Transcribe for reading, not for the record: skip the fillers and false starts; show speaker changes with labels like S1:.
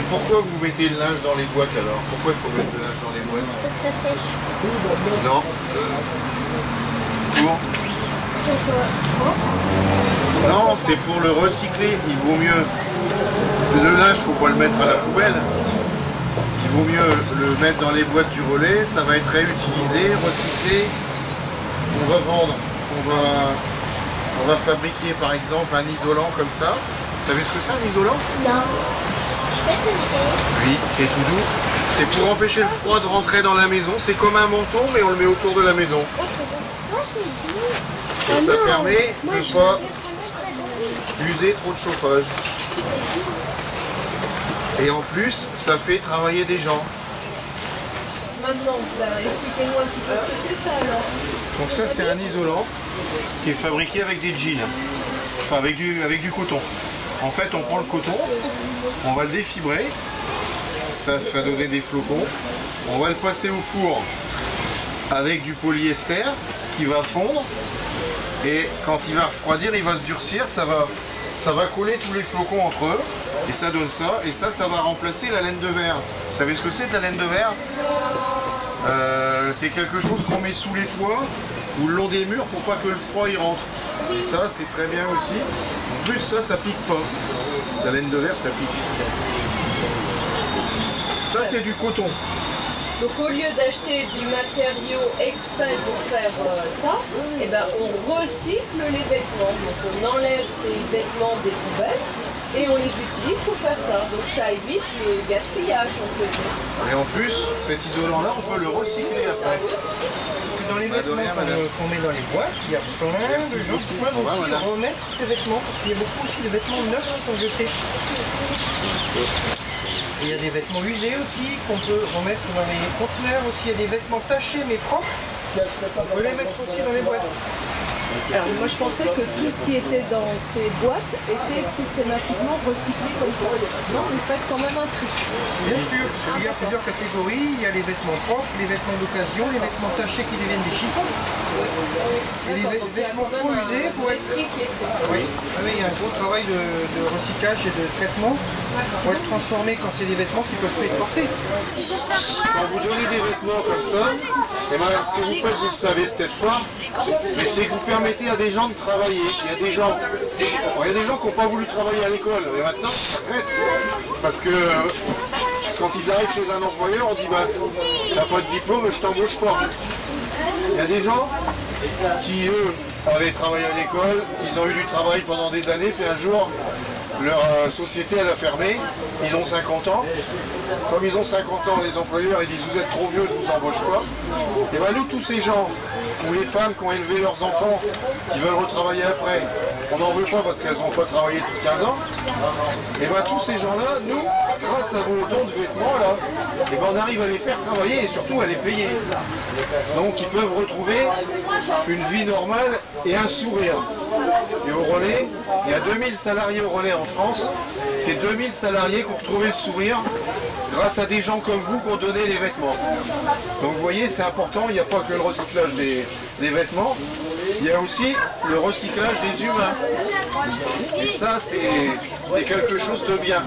S1: Et pourquoi vous mettez le linge dans les boîtes alors? Pourquoi il faut mettre le linge dans les boîtes?
S2: Pour que ça sèche.
S1: Non. Pour? Non, c'est pour le recycler. Il vaut mieux. Le linge, faut pas le mettre à la poubelle. Il vaut mieux le mettre dans les boîtes du relais. Ça va être réutilisé, recyclé. On va vendre. On va fabriquer par exemple un isolant comme ça. Vous savez ce que c'est un isolant?
S2: Non. Je peux toucher.
S1: Oui, c'est tout doux. C'est pour empêcher le froid de rentrer dans la maison. C'est comme un manteau, mais on le met autour de la maison.
S2: Moi, c'est doux.
S1: Et ça permet
S2: Moi,
S1: de ne
S2: je
S1: pas
S2: veux
S1: user trop de chauffage. Et en plus, ça fait travailler des gens.
S3: Maintenant, expliquez-nous un petit peu ce que c'est ça alors.
S1: Donc ça, c'est un isolant qui est fabriqué avec des jeans. Enfin, avec du coton. En fait, on prend le coton, on va le défibrer. Ça va donner des flocons. On va le passer au four avec du polyester qui va fondre. Et quand il va refroidir, il va se durcir. Ça va coller tous les flocons entre eux. Et ça donne ça. Et ça va remplacer la laine de verre. Vous savez ce que c'est de la laine de verre? C'est quelque chose qu'on met sous les toits ou le long des murs pour pas que le froid y rentre. Et ça, c'est très bien aussi. En plus, ça pique pas. La laine de verre, ça pique. Ça, c'est du coton.
S3: Donc au lieu d'acheter du matériau exprès pour faire ça, eh ben, on recycle les vêtements. Donc on enlève ces vêtements des poubelles et on les utilise pour faire ça. Donc ça évite les gaspillages, on peut dire.
S1: Et en plus, cet isolant-là, on peut le recycler après.
S4: Dans les vêtements qu'on met dans les boîtes, il y a plein de gens qui peuvent aussi remettre ces vêtements, parce qu'il y a beaucoup aussi de vêtements neufs qui sont jetés. Et il y a des vêtements usés aussi qu'on peut remettre dans les conteneurs aussi. Il y a des vêtements tachés mais propres. On peut les mettre aussi dans les boîtes.
S3: Alors moi je pensais que tout ce qui était dans ces boîtes était systématiquement recyclé comme ça. Non, vous faites quand même un tri.
S4: Bien sûr, il y a plusieurs catégories. Il y a les vêtements propres, les vêtements d'occasion, les vêtements tachés qui deviennent des chiffons. Et les vêtements trop usés pour être...
S3: tri qui est fait.
S4: Oui, il y a un gros travail de recyclage et de traitement pour être transformé quand c'est des vêtements qui peuvent plus être portés.
S1: Quand vous donnez des vêtements comme ça, et ben, ce que vous faites, vous ne le savez peut-être pas, mais c'est que vous permettez à des gens de travailler. Il y a des gens qui n'ont pas voulu travailler à l'école, et maintenant ils arrêtent. Parce que quand ils arrivent chez un employeur, on dit bah, t'as pas de diplôme, je t'embauche pas. Il y a des gens qui, eux, avaient travaillé à l'école, ils ont eu du travail pendant des années, puis un jour, leur société elle a fermé, ils ont 50 ans. Comme ils ont 50 ans, les employeurs ils disent vous êtes trop vieux, je vous embauche pas. Et bien nous, tous ces gens, ou les femmes qui ont élevé leurs enfants, qui veulent retravailler après, on n'en veut pas parce qu'elles n'ont pas travaillé depuis 15 ans. Et bien tous ces gens-là, nous, grâce à vos dons de vêtements, là, et ben, on arrive à les faire travailler et surtout à les payer. Donc ils peuvent retrouver une vie normale et un sourire. Et au relais, il y a 2000 salariés au relais en France. C'est 2000 salariés qui ont retrouvé le sourire grâce à des gens comme vous qui ont donné les vêtements. Donc vous voyez, c'est important, il n'y a pas que le recyclage des vêtements, il y a aussi le recyclage des humains. Et ça, c'est quelque chose de bien.